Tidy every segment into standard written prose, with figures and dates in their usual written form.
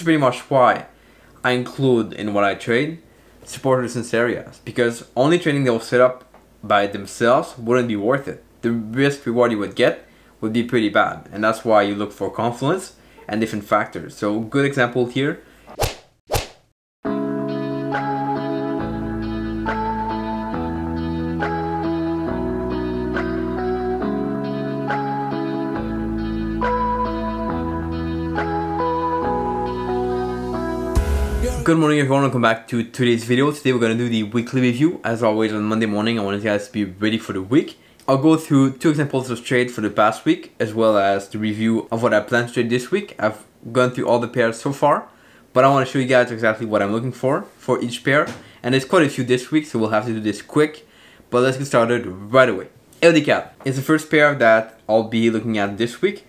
pretty much why I include in what I trade support resistance areas, because only trading those set up by themselves wouldn't be worth it. The risk reward you would get would be pretty bad, and that's why you look for Confluence and different factors. So good example here. Good morning everyone, welcome back to today's video. Today we're going to do the weekly review. As always on Monday morning, I want you guys to be ready for the week. I'll go through two examples of trade for the past week, as well as the review of what I plan to trade this week. I've gone through all the pairs so far, but I want to show you guys exactly what I'm looking for each pair. And there's quite a few this week, so we'll have to do this quick. But let's get started right away. LDCAT is the first pair that I'll be looking at this week.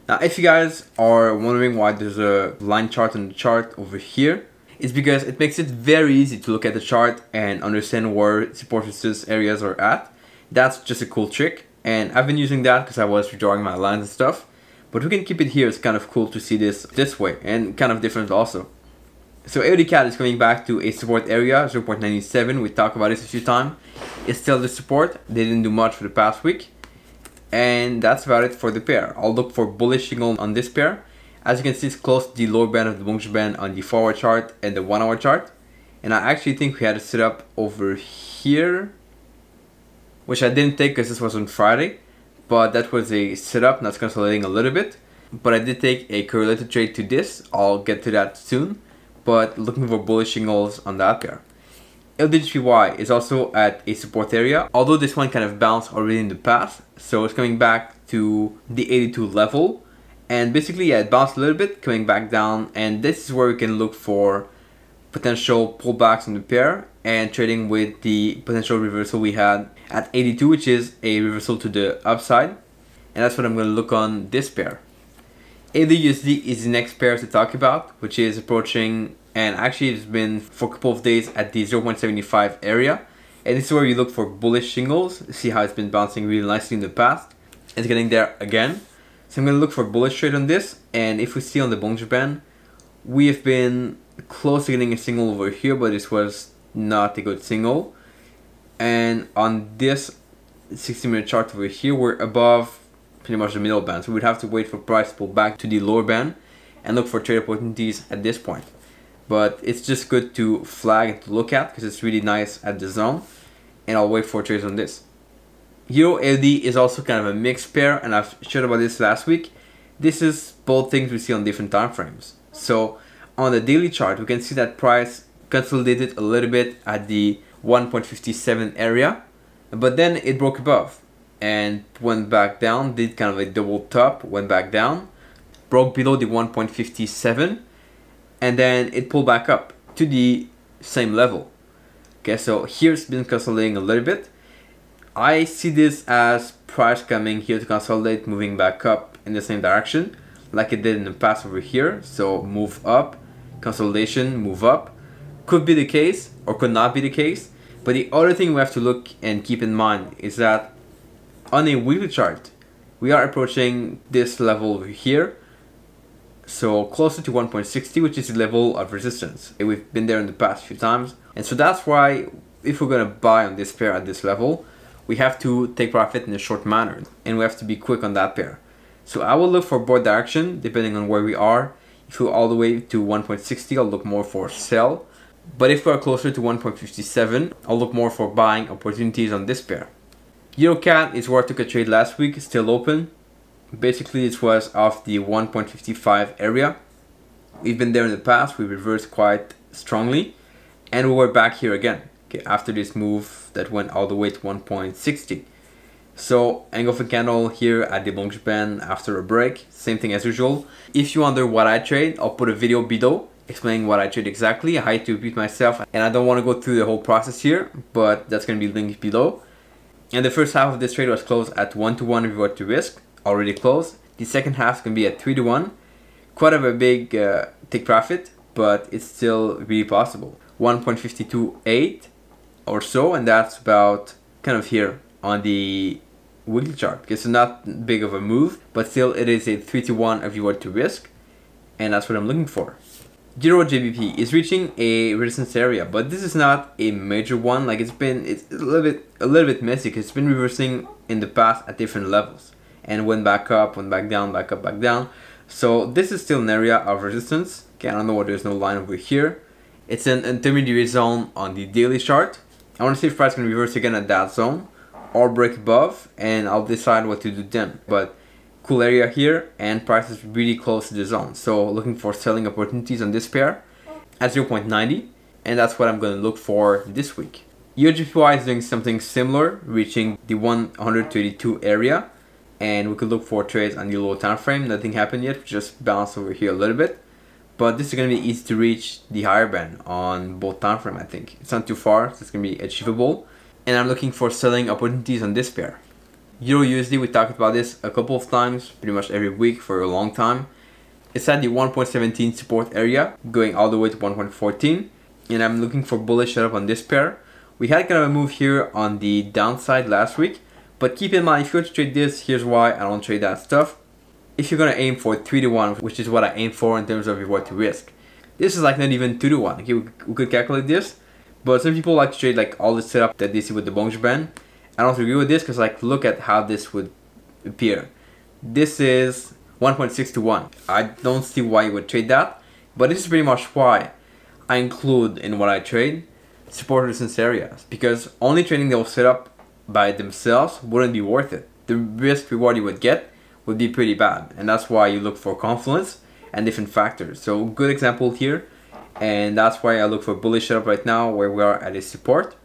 Now, if you guys are wondering why there's a line chart on the chart over here, it's because it makes it very easy to look at the chart and understand where support resistance areas are at. That's just a cool trick, and I've been using that because I was redrawing my lines and stuff. But we can keep it here. It's kind of cool to see this way, and kind of different also. So AOD is coming back to a support area, 0.97. We talked about this a few times. It's still the support. They didn't do much for the past week. And that's about it for the pair. I'll look for bullish signal on this pair. As you can see, it's close to the lower band of the Bollinger Band on the 4-hour chart and the 1-hour chart. And I actually think we had a setup over here, which I didn't take because this was on Friday. But that was a setup, and that's consolidating a little bit. But I did take a correlated trade to this. I'll get to that soon. But looking for bullish signals on that pair. LDGPY is also at a support area, although this one kind of bounced already in the past. So it's coming back to the 82 level. And basically, yeah, it bounced a little bit, coming back down, and this is where we can look for potential pullbacks in the pair and trading with the potential reversal we had at 82, which is a reversal to the upside. And that's what I'm going to look on this pair. AUD/USD is the next pair to talk about, which is approaching, and actually it's been for a couple of days at the 0.75 area. And this is where you look for bullish signals. See how it's been bouncing really nicely in the past. It's getting there again. So I'm going to look for a bullish trade on this, and if we see on the Bollinger Band, we have been close to getting a signal over here, but this was not a good signal. And on this 60-minute chart over here, we're above pretty much the middle band, so we'd have to wait for price to pull back to the lower band and look for trade opportunities at this point. But it's just good to flag and to look at because it's really nice at the zone, and I'll wait for trades on this. Euro AUD is also kind of a mixed pair, and I've shared about this last week. This is both things we see on different time frames. So on the daily chart, we can see that price consolidated a little bit at the 1.57 area, but then it broke above and went back down, did kind of a double top, went back down, broke below the 1.57, and then it pulled back up to the same level. Okay, so here it's been consolidating a little bit. I see this as price coming here to consolidate, moving back up in the same direction like it did in the past over here. So move up, consolidation, move up. Could be the case or could not be the case. But the other thing we have to look and keep in mind is that on a weekly chart, we are approaching this level over here. So closer to 1.60, which is the level of resistance. We've been there in the past few times. And so that's why if we're going to buy on this pair at this level, we have to take profit in a short manner, and we have to be quick on that pair. So I will look for board direction depending on where we are. If we're all the way to 1.60, I'll look more for sell. But if we're closer to 1.57, I'll look more for buying opportunities on this pair. EURCAD is where I took a trade last week, still open. Basically, it was off the 1.55 area. We've been there in the past, we reversed quite strongly, and we were back here again. Okay, after this move that went all the way to 1.60. So engulfing candle here at the Bollinger Band after a break, same thing as usual. If you wonder what I trade, I'll put a video below explaining what I trade exactly. I hate to repeat myself, and I don't want to go through the whole process here, but that's going to be linked below. And the first half of this trade was closed at 1-to-1 reward to risk, already closed. The second half is going to be at 3-to-1. Quite of a big take profit, but it's still really possible. 1.528 or so, and that's about kind of here on the weekly chart. It's not big of a move, but still it is a 3-to-1 of reward to risk, and that's what I'm looking for. Euro GBP is reaching a resistance area, but this is not a major one. Like it's a little bit messy because it's been reversing in the past at different levels and went back up, went back down, back up, back down. So this is still an area of resistance. Okay, I don't know why there's no line over here. It's an intermediary zone on the daily chart. I want to see if price can reverse again at that zone or break above, and I'll decide what to do then. But cool area here, and price is really close to the zone, so looking for selling opportunities on this pair at 0.90, and that's what I'm going to look for this week. EURGPY is doing something similar, reaching the 132 area, and we could look for trades on the low time frame. Nothing happened yet, just bounced over here a little bit, but this is going to be easy to reach the higher band on both time frame. I think it's not too far, so it's going to be achievable, and I'm looking for selling opportunities on this pair. Euro USD, we talked about this a couple of times, pretty much every week for a long time. It's at the 1.17 support area, going all the way to 1.14, and I'm looking for bullish setup on this pair. We had kind of a move here on the downside last week, but keep in mind, if you want to trade this, here's why I don't trade that stuff. If you're going to aim for 3 to 1, which is what I aim for in terms of reward to risk, this is like not even 2 to 1. Okay, we could calculate this, but some people like to trade like all the setup that they see with the Babz band. I don't agree with this because like look at how this would appear. This is 1.6 to 1. I don't see why you would trade that, but this is pretty much why I include in what I trade support resistance areas, because only trading those set up by themselves wouldn't be worth it. The risk reward you would get would be pretty bad, and that's why you look for Confluence and different factors. So good example here, and that's why I look for bullish setup right now where we are at a support,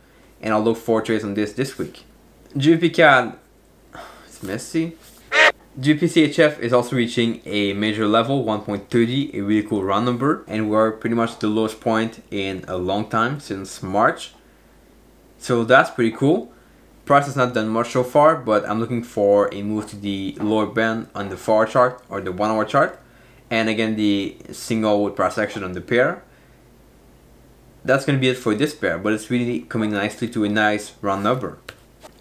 and I'll look for trades on this week. GBP CAD, it's messy. GBP CHF is also reaching a major level, 1.30, a really cool round number, and we're pretty much the lowest point in a long time, since March. So that's pretty cool. Price has not done much so far, but I'm looking for a move to the lower band on the 4-hour chart or the 1-hour chart, and again the single with price action on the pair. That's going to be it for this pair, but it's really coming nicely to a nice round number.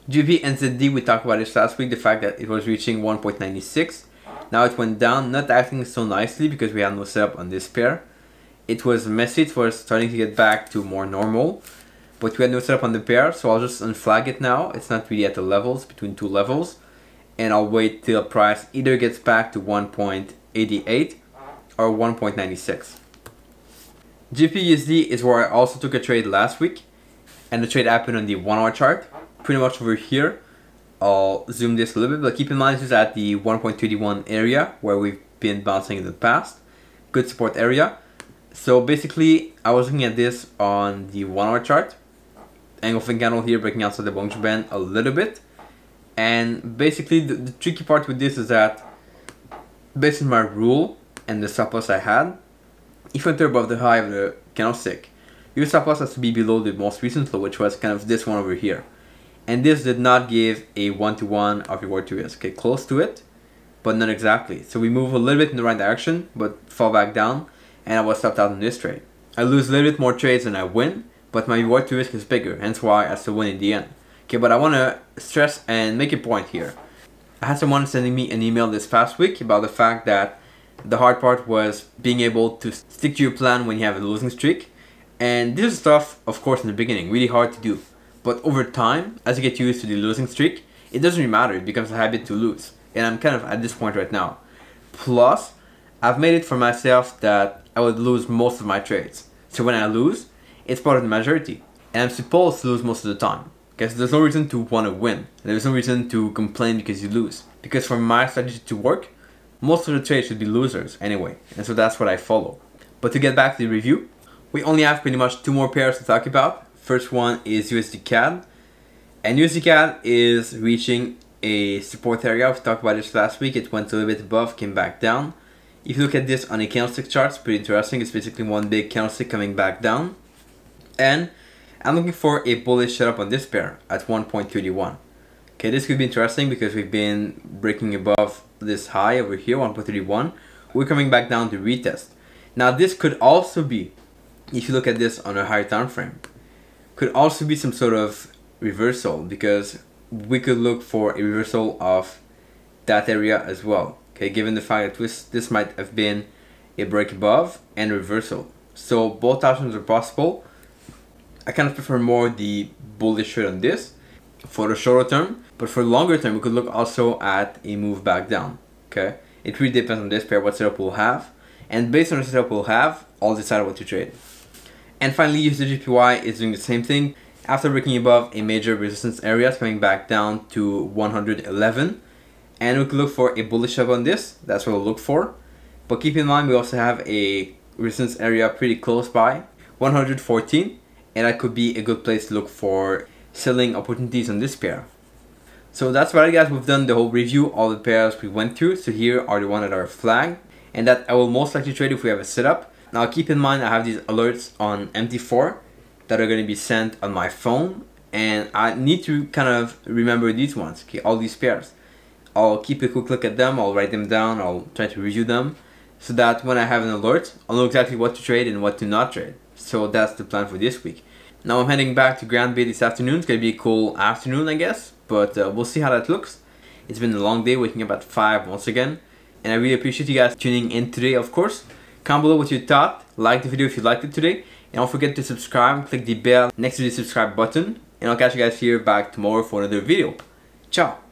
GBP NZD, we talked about this last week, the fact that it was reaching 1.96. Now it went down, not acting so nicely because we had no setup on this pair. It was messy, it was starting to get back to more normal, but we had no setup on the pair, so I'll just unflag it now. It's not really at the levels, between two levels, and I'll wait till price either gets back to 1.88 or 1.96. GBP/USD is where I also took a trade last week, and the trade happened on the 1-hour chart. Pretty much over here. I'll zoom this a little bit, but keep in mind this is at the 1.31 area where we've been bouncing in the past. Good support area. So basically, I was looking at this on the 1-hour chart. Engulfing candle here, breaking outside the Babz band a little bit. And basically, the tricky part with this is that, based on my rule and the stop loss I had, if you enter above the high of the candlestick, your stop loss has to be below the most recent low, which was kind of this one over here. And this did not give a 1-to-1 of reward to risk. Okay, close to it, but not exactly. So we move a little bit in the right direction, but fall back down, and I was stopped out in this trade. I lose a little bit more trades than I win, but my reward to risk is bigger, hence why I still win in the end. Okay, but I want to stress and make a point here. I had someone sending me an email this past week about the fact that the hard part was being able to stick to your plan when you have a losing streak. And this is stuff, of course, in the beginning, really hard to do. But over time, as you get used to the losing streak, it doesn't really matter. It becomes a habit to lose. And I'm kind of at this point right now. Plus, I've made it for myself that I would lose most of my trades. So when I lose, it's part of the majority. And I'm supposed to lose most of the time. Because there's no reason to want to win. There's no reason to complain because you lose. Because for my strategy to work, most of the trades should be losers anyway. And so that's what I follow. But to get back to the review, we only have pretty much 2 more pairs to talk about. First one is USD CAD, and USD CAD is reaching a support area. We talked about this last week. It went a little bit above, came back down. If you look at this on a candlestick chart, it's pretty interesting. It's basically one big candlestick coming back down, and I'm looking for a bullish setup on this pair at 1.31. Okay, this could be interesting because we've been breaking above this high over here, 1.31. We're coming back down to retest. Now this could also be, if you look at this on a higher time frame, could also be some sort of reversal, because we could look for a reversal of that area as well. Okay, given the fact that this might have been a break above and reversal. So both options are possible. I kind of prefer more the bullish trade on this for the shorter term, but for the longer term, we could look also at a move back down. Okay, it really depends on this pair, what setup we'll have, and based on the setup we'll have, I'll decide what to trade. And finally, USDJPY is doing the same thing. After breaking above a major resistance area, it's coming back down to 111, and we could look for a bullish up on this. That's what we'll look for. But keep in mind, we also have a resistance area pretty close by, 114, and that could be a good place to look for selling opportunities on this pair. So that's about it, guys. We've done the whole review, all the pairs we went through. So here are the ones that are flagged and that I will most likely trade if we have a setup. Now keep in mind, I have these alerts on MT4 that are going to be sent on my phone, and I need to kind of remember these ones, okay, all these pairs. I'll keep a quick look at them, I'll write them down, I'll try to review them, so that when I have an alert, I'll know exactly what to trade and what to not trade. So that's the plan for this week. Now I'm heading back to Grand Bay this afternoon. It's going to be a cool afternoon, I guess, but we'll see how that looks. It's been a long day, waking up at 5 once again, and I really appreciate you guys tuning in today, of course. Comment below what you thought, like the video if you liked it today, and don't forget to subscribe, click the bell next to the subscribe button, and I'll catch you guys here back tomorrow for another video. Ciao!